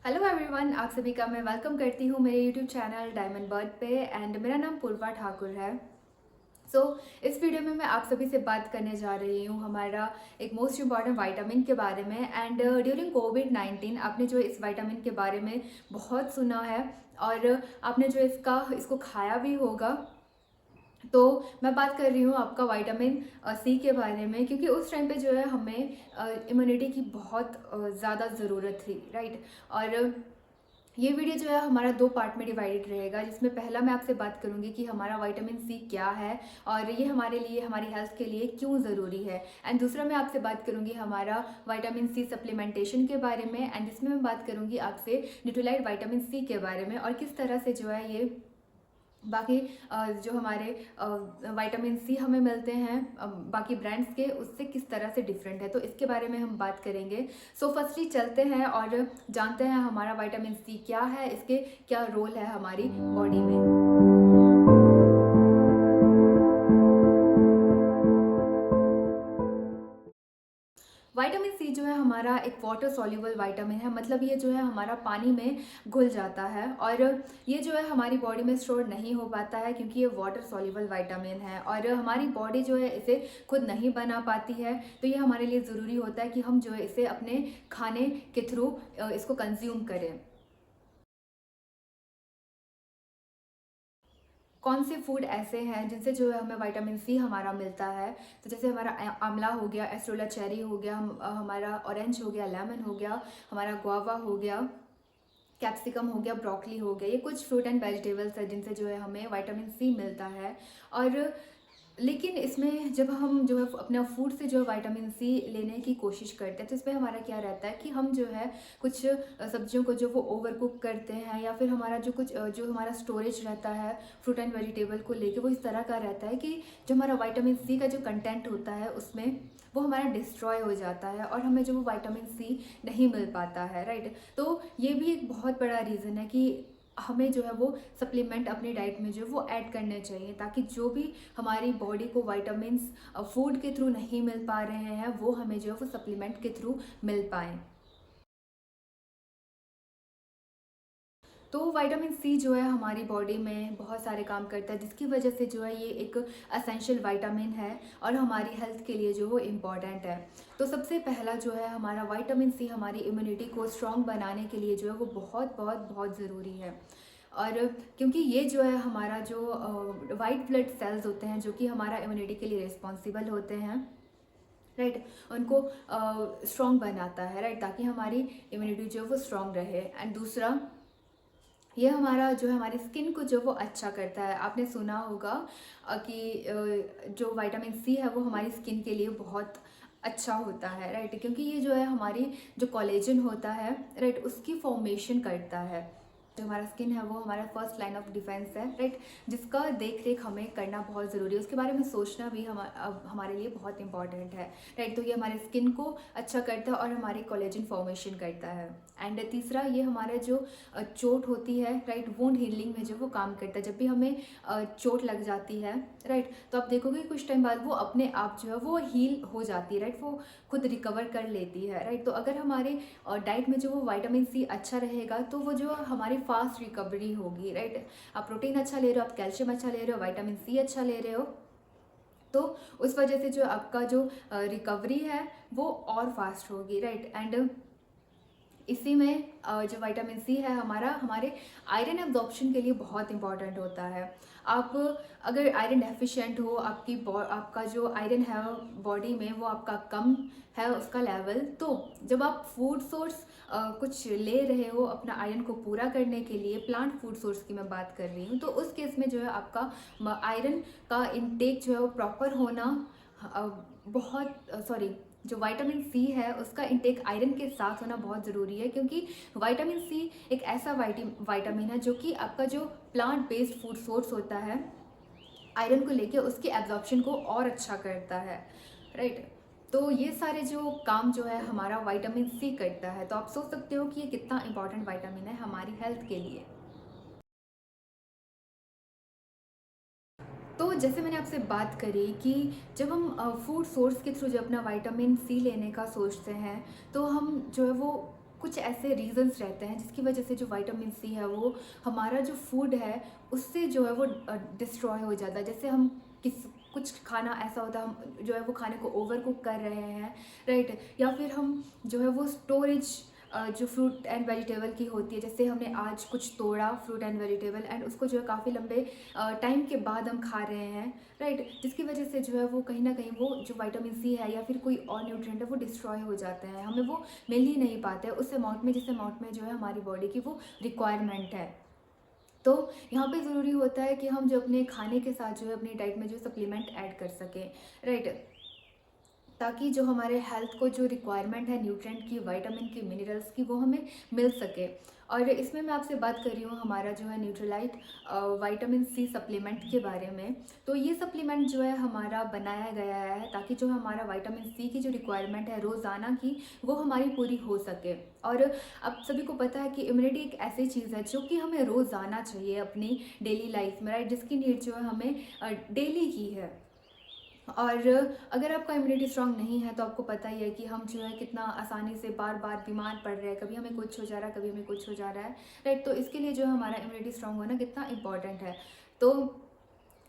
Hello everyone, आप सभी का मैं वेलकम करती हूँ मेरे यूट्यूब चैनल डायमंड बर्ड पे। एंड मेरा नाम पूर्वा ठाकुर है। इस वीडियो में मैं आप सभी से बात करने जा रही हूँ हमारा एक मोस्ट इम्पॉर्टेंट विटामिन के बारे में। एंड ड्यूरिंग कोविड-19 आपने जो इस विटामिन के बारे में बहुत सुना है और आपने जो इसको खाया भी होगा। तो मैं बात कर रही हूँ आपका विटामिन सी के बारे में, क्योंकि उस टाइम पे जो है हमें इम्यूनिटी की बहुत ज़्यादा ज़रूरत थी, राइट। और ये वीडियो जो है हमारा 2 पार्ट में डिवाइडेड रहेगा, जिसमें पहला मैं आपसे बात करूंगी कि हमारा विटामिन सी क्या है और ये हमारे लिए, हमारी हेल्थ के लिए क्यों ज़रूरी है। एंड दूसरा मैं आपसे बात करूंगी हमारा विटामिन सी सप्लीमेंटेशन के बारे में। एंड इसमें मैं बात करूंगी आपसे न्यूट्रीलाइट विटामिन सी के बारे में और किस तरह से जो है ये बाकी जो हमारे विटामिन सी हमें मिलते हैं बाकी ब्रांड्स के, उससे किस तरह से डिफरेंट है, तो इसके बारे में हम बात करेंगे। फर्स्टली चलते हैं और जानते हैं हमारा विटामिन सी क्या है, इसके क्या रोल है हमारी बॉडी में। विटामिन सी जो है हमारा एक वाटर सॉल्युबल विटामिन है, मतलब ये जो है हमारा पानी में घुल जाता है और ये जो है हमारी बॉडी में स्टोर नहीं हो पाता है, क्योंकि ये वाटर सॉल्युबल विटामिन है और हमारी बॉडी जो है इसे खुद नहीं बना पाती है। तो ये हमारे लिए ज़रूरी होता है कि हम जो है इसे अपने खाने के थ्रू इसको कंज्यूम करें। कौन से फूड ऐसे हैं जिनसे जो है हमें विटामिन सी हमारा मिलता है, तो जैसे हमारा आंवला हो गया, एस्ट्रोला चेरी हो गया, हमारा ऑरेंज हो गया, लेमन हो गया, हमारा गुआवा हो गया, कैप्सिकम हो गया, ब्रोकली हो गया। ये कुछ फ्रूट एंड वेजिटेबल्स है जिनसे जो है हमें विटामिन सी मिलता है। और लेकिन इसमें जब हम जो है अपना फूड से जो है विटामिन सी लेने की कोशिश करते हैं, तो इसमें हमारा क्या रहता है कि हम जो है कुछ सब्जियों को जो वो ओवर कुक करते हैं, या फिर हमारा जो हमारा स्टोरेज रहता है फ्रूट एंड वेजिटेबल को लेके, वो इस तरह का रहता है कि जो हमारा विटामिन सी का जो कंटेंट होता है उसमें वो हमारा डिस्ट्रॉय हो जाता है और हमें जो वो विटामिन सी नहीं मिल पाता है, राइट। तो ये भी एक बहुत बड़ा रीज़न है कि हमें जो है वो सप्लीमेंट अपनी डाइट में जो है वो ऐड करने चाहिए, ताकि जो भी हमारी बॉडी को विटामिन्स फूड के थ्रू नहीं मिल पा रहे हैं वो हमें जो है वो सप्लीमेंट के थ्रू मिल पाएँ। तो विटामिन सी जो है हमारी बॉडी में बहुत सारे काम करता है, जिसकी वजह से जो है ये एक असेंशियल विटामिन है और हमारी हेल्थ के लिए जो वो इम्पॉर्टेंट है। तो सबसे पहला जो है हमारा विटामिन सी हमारी इम्यूनिटी को स्ट्रॉन्ग बनाने के लिए जो है वो बहुत बहुत बहुत ज़रूरी है। और क्योंकि ये जो है हमारा जो वाइट ब्लड सेल्स होते हैं, जो कि हमारा इम्यूनिटी के लिए रिस्पॉन्सिबल होते हैं, राइट, उनको स्ट्रॉन्ग बनाता है, राइट, ताकि हमारी इम्यूनिटी जो है वो स्ट्रॉन्ग रहे। एंड दूसरा, ये हमारा जो है हमारी स्किन को जो वो अच्छा करता है। आपने सुना होगा कि जो विटामिन सी है वो हमारी स्किन के लिए बहुत अच्छा होता है, राइट, क्योंकि ये जो है हमारी जो कोलेजन होता है, राइट, उसकी फॉर्मेशन करता है। जो हमारा स्किन है वो हमारा फर्स्ट लाइन ऑफ डिफेंस है, राइट, जिसका देख रेख हमें करना बहुत ज़रूरी है, उसके बारे में सोचना भी हमारे लिए बहुत इंपॉर्टेंट है, राइट। तो ये हमारे स्किन को अच्छा करता है और हमारी कोलेजन फॉर्मेशन करता है। एंड तीसरा, ये हमारा जो चोट होती है, राइट, वुंड हीलिंग में जो वो काम करता है। जब भी हमें चोट लग जाती है, राइट, तो आप देखोगे कुछ टाइम बाद वो अपने आप जो है वो हील हो जाती है, राइट, वो खुद रिकवर कर लेती है, राइट। तो अगर हमारे डाइट में जो वो विटामिन सी अच्छा रहेगा तो वो जो हमारी फास्ट रिकवरी होगी, राइट। आप प्रोटीन अच्छा ले रहे हो, आप कैल्शियम अच्छा ले रहे हो, विटामिन सी अच्छा ले रहे हो, तो उस वजह से जो आपका जो रिकवरी है वो और फास्ट होगी, राइट। एंड इसी में जो विटामिन सी है हमारा हमारे आयरन एब्जॉर्प्शन के लिए बहुत इंपॉर्टेंट होता है। आप अगर आयरन डेफिशिएंट हो, आपका जो आयरन है बॉडी में वो आपका कम है उसका लेवल, तो जब आप फूड सोर्स कुछ ले रहे हो अपना आयरन को पूरा करने के लिए, प्लांट फूड सोर्स की मैं बात कर रही हूँ, तो उस केस में जो है आपका आयरन का इनटेक जो है वो प्रॉपर होना बहुत सॉरी, जो विटामिन सी है उसका इंटेक आयरन के साथ होना बहुत ज़रूरी है, क्योंकि विटामिन सी एक ऐसा विटामिन है जो कि आपका जो प्लांट बेस्ड फूड सोर्स होता है आयरन को लेके उसके एब्जॉर्प्शन को और अच्छा करता है, राइट। तो ये सारे जो काम जो है हमारा विटामिन सी करता है, तो आप सोच सकते हो कि ये कितना इंपॉर्टेंट विटामिन है हमारी हेल्थ के लिए। तो जैसे मैंने आपसे बात करी कि जब हम फूड सोर्स के थ्रू जो अपना विटामिन सी लेने का सोचते हैं, तो हम जो है वो कुछ ऐसे रीज़न्स रहते हैं जिसकी वजह से जो विटामिन सी है वो हमारा जो फूड है उससे जो है वो डिस्ट्रॉय हो जाता है। जैसे हम किस कुछ खाना ऐसा होता है हम जो है वो खाने को ओवर कुक कर रहे हैं, राइट, या फिर हम जो है वो स्टोरेज जो फ्रूट एंड वेजिटेबल की होती है, जैसे हमने आज कुछ तोड़ा फ्रूट एंड वेजिटेबल एंड उसको जो है काफ़ी लंबे टाइम के बाद हम खा रहे हैं, राइट, जिसकी वजह से जो है वो कहीं ना कहीं वो जो विटामिन सी है या फिर कोई और न्यूट्रिएंट है वो डिस्ट्रॉय हो जाते हैं, हमें वो मिल ही नहीं पाते उस अमाउंट में जिस अमाउंट में जो है हमारी बॉडी की वो रिक्वायरमेंट है। तो यहाँ पे ज़रूरी होता है कि हम जो अपने खाने के साथ जो है अपनी डाइट में जो सप्लीमेंट ऐड कर सकें, राइट, ताकि जो हमारे हेल्थ को जो रिक्वायरमेंट है न्यूट्रिएंट की, विटामिन की, मिनरल्स की, वो हमें मिल सके। और इसमें मैं आपसे बात कर रही हूँ हमारा जो है न्यूट्रीलाइट विटामिन सी सप्लीमेंट के बारे में। तो ये सप्लीमेंट जो है हमारा बनाया गया है ताकि जो हमारा विटामिन सी की जो रिक्वायरमेंट है रोज़ाना की वो हमारी पूरी हो सके। और अब सभी को पता है कि इम्यूनिटी एक ऐसी चीज़ है जो कि हमें रोज़ाना चाहिए अपनी डेली लाइफ में, राइट, जिसकी नीड जो है हमें डेली की है। और अगर आपका इम्यूनिटी स्ट्रांग नहीं है तो आपको पता ही है कि हम जो है कितना आसानी से बार बार बीमार पड़ रहे हैं, कभी हमें कुछ हो जा रहा है, कभी हमें कुछ हो जा रहा है, राइट। तो इसके लिए जो हमारा इम्यूनिटी स्ट्रांग होना कितना इंपॉर्टेंट है। तो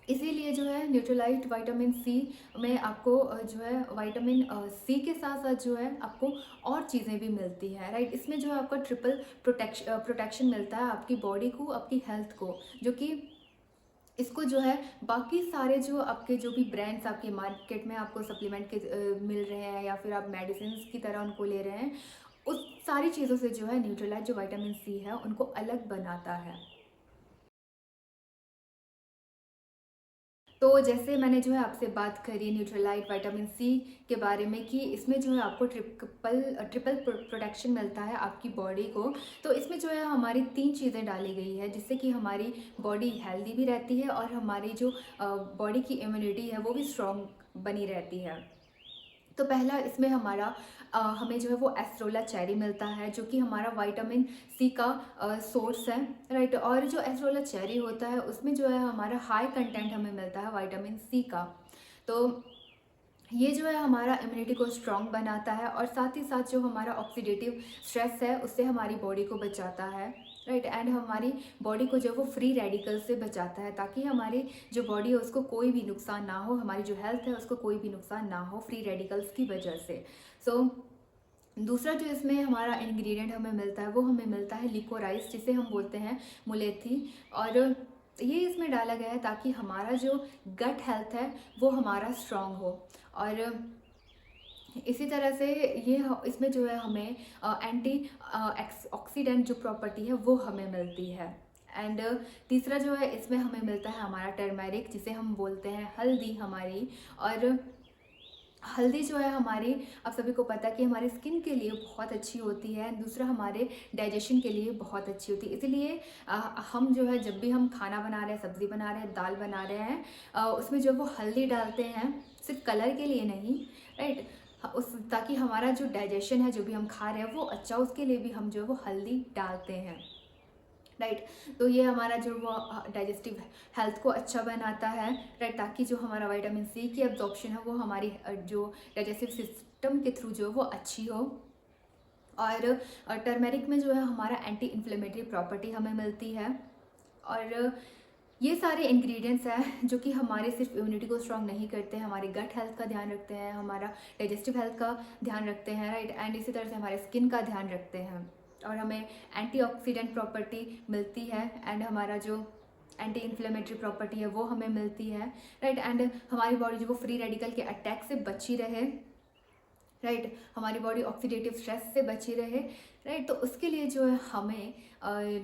इसीलिए जो है न्यूट्रीलाइट विटामिन सी में आपको जो है विटामिन सी के साथ साथ जो है आपको और चीज़ें भी मिलती हैं, राइट। इसमें जो है आपका ट्रिपल प्रोटेक्शन मिलता है आपकी बॉडी को, आपकी हेल्थ को, जो कि इसको जो है बाकी सारे जो आपके जो भी ब्रांड्स आपके मार्केट में आपको सप्लीमेंट के मिल रहे हैं या फिर आप मेडिसिन की तरह उनको ले रहे हैं, उस सारी चीज़ों से जो है न्यूट्रीलाइट जो विटामिन सी है उनको अलग बनाता है। तो जैसे मैंने जो है आपसे बात करी न्यूट्रीलाइट विटामिन सी के बारे में कि इसमें जो है आपको ट्रिपल प्रोटेक्शन मिलता है आपकी बॉडी को। तो इसमें जो है हमारी 3 चीज़ें डाली गई है जिससे कि हमारी बॉडी हेल्दी भी रहती है और हमारी जो बॉडी की इम्यूनिटी है वो भी स्ट्रॉन्ग बनी रहती है। तो पहला इसमें हमारा हमें जो है वो एस्ट्रोला चेरी मिलता है जो कि हमारा विटामिन सी का सोर्स है, राइट। और जो एस्ट्रोला चेरी होता है उसमें जो है हमारा हाई कंटेंट हमें मिलता है विटामिन सी का। तो ये जो है हमारा इम्यूनिटी को स्ट्रॉन्ग बनाता है और साथ ही साथ जो हमारा ऑक्सीडेटिव स्ट्रेस है उससे हमारी बॉडी को बचाता है, राइट। एंड हमारी बॉडी को जो वो फ्री रेडिकल से बचाता है ताकि हमारी जो बॉडी है उसको कोई भी नुकसान ना हो, हमारी जो हेल्थ है उसको कोई भी नुकसान ना हो फ्री रेडिकल्स की वजह से। सो दूसरा जो इसमें हमारा इंग्रेडिएंट हमें मिलता है वो हमें मिलता है लिकोराइस, जिसे हम बोलते हैं मुलेथी। और ये इसमें डाला गया है ताकि हमारा जो गट हेल्थ है वो हमारा स्ट्रांग हो। और इसी तरह से ये इसमें जो है हमें एंटी ऑक्सीडेंट जो प्रॉपर्टी है वो हमें मिलती है। एंड तीसरा जो है इसमें हमें मिलता है हमारा टर्मेरिक, जिसे हम बोलते हैं हल्दी हमारी। और हल्दी जो है हमारी, आप सभी को पता है कि हमारी स्किन के लिए बहुत अच्छी होती है, दूसरा हमारे डाइजेशन के लिए बहुत अच्छी होती है। इसीलिए हम जो है जब भी हम खाना बना रहे हैं, सब्ज़ी बना रहे हैं, दाल बना रहे हैं, उसमें जो वो हल्दी डालते हैं सिर्फ कलर के लिए नहीं, राइट, उस ताकि हमारा जो डाइजेशन है जो भी हम खा रहे हैं वो अच्छा, उसके लिए भी हम जो है वो हल्दी डालते हैं, राइट। तो ये हमारा जो वो डाइजेस्टिव हेल्थ को अच्छा बनाता है, राइट, ताकि जो हमारा विटामिन सी की एब्जॉर्प्शन है वो हमारी जो डाइजेस्टिव सिस्टम के थ्रू जो है वो अच्छी हो। और टर्मेरिक में जो है हमारा एंटी इन्फ्लेमेटरी प्रॉपर्टी हमें मिलती है। और ये सारे इंग्रेडिएंट्स हैं जो कि हमारे सिर्फ इम्यूनिटी को स्ट्रॉन्ग नहीं करते हैं, हमारे गट हेल्थ का ध्यान रखते हैं, हमारा डाइजेस्टिव हेल्थ का ध्यान रखते हैं, राइट, एंड इसी तरह से हमारे स्किन का ध्यान रखते हैं। और हमें एंटीऑक्सीडेंट प्रॉपर्टी मिलती है एंड हमारा जो एंटी इन्फ्लेमेटरी प्रॉपर्टी है वो हमें मिलती है, राइट। एंड हमारी बॉडी जो वो फ्री रेडिकल के अटैक से बची रहे, राइट, हमारी बॉडी ऑक्सीडेटिव स्ट्रेस से बची रहे, राइट। तो उसके लिए जो है हमें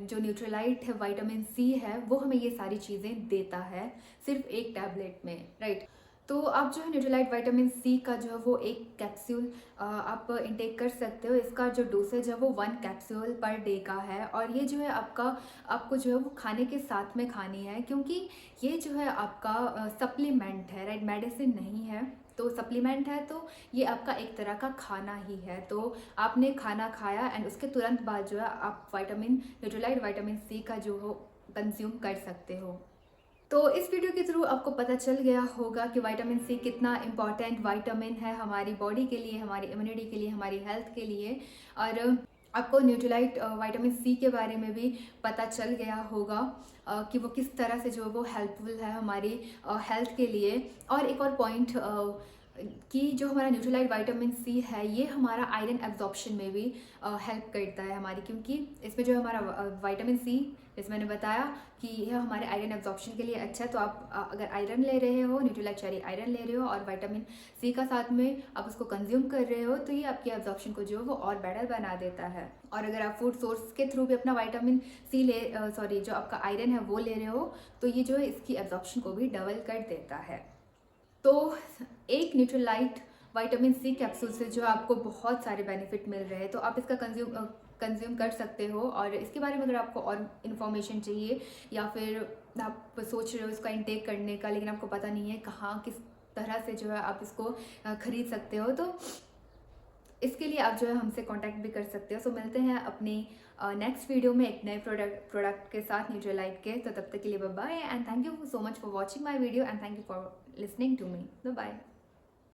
जो न्यूट्रीलाइट है विटामिन सी है वो हमें ये सारी चीज़ें देता है सिर्फ एक टैबलेट में, राइट। तो आप जो है न्यूट्रीलाइट विटामिन सी का जो है वो एक कैप्सूल आप इंटेक कर सकते हो। इसका जो डोसेज है वो 1 कैप्सूल पर डे का है और ये जो है आपको जो है वो खाने के साथ में खानी है, क्योंकि ये जो है आपका सप्लीमेंट है, राइट, मेडिसिन नहीं है। तो सप्लीमेंट है तो ये आपका एक तरह का खाना ही है। तो आपने खाना खाया एंड उसके तुरंत बाद जो है आप न्यूट्रीलाइट विटामिन सी का जो हो कंज्यूम कर सकते हो। तो इस वीडियो के थ्रू आपको पता चल गया होगा कि विटामिन सी कितना इम्पॉर्टेंट विटामिन है हमारी बॉडी के लिए, हमारी इम्यूनिटी के लिए, हमारी हेल्थ के लिए। और आपको न्यूट्रीलाइट विटामिन सी के बारे में भी पता चल गया होगा कि वो किस तरह से जो वो हेल्पफुल है हमारी हेल्थ के लिए। और एक और पॉइंट कि जो हमारा न्यूट्रीलाइट विटामिन सी है ये हमारा आयरन एब्जॉर्प्शन में भी हेल्प करता है हमारी, क्योंकि इसमें जो हमारा विटामिन सी, जैसे मैंने बताया कि यह हमारे आयरन एब्जॉर्प्शन के लिए अच्छा है। तो आप अगर आयरन ले रहे हो, न्यूट्रीलाइट चेरी आयरन ले रहे हो और विटामिन सी का साथ में आप उसको कंज्यूम कर रहे हो, तो ये आपकी एब्जॉर्प्शन को जो है वो और बेटर बना देता है। और अगर आप फूड सोर्स के थ्रू भी अपना विटामिन सी जो आपका आयरन है वो ले रहे हो, तो ये जो है इसकी एब्जॉर्प्शन को भी डबल कर देता है। तो एक न्यूट्रीलाइट विटामिन सी कैप्सूल से जो आपको बहुत सारे बेनिफिट मिल रहे हैं, तो आप इसका कंज्यूम कर सकते हो। और इसके बारे में अगर आपको और इन्फॉर्मेशन चाहिए या फिर आप सोच रहे हो इसका इनटेक करने का, लेकिन आपको पता नहीं है कहाँ किस तरह से जो है आप इसको खरीद सकते हो, तो इसके लिए आप जो है हमसे कांटेक्ट भी कर सकते हो। सो मिलते हैं अपनी नेक्स्ट वीडियो में एक नए प्रोडक्ट के साथ न्यूट्रीलाइट के। तो तब तक के लिए bye bye and thank you so much for watching my video and thank you for listening to me. Bye.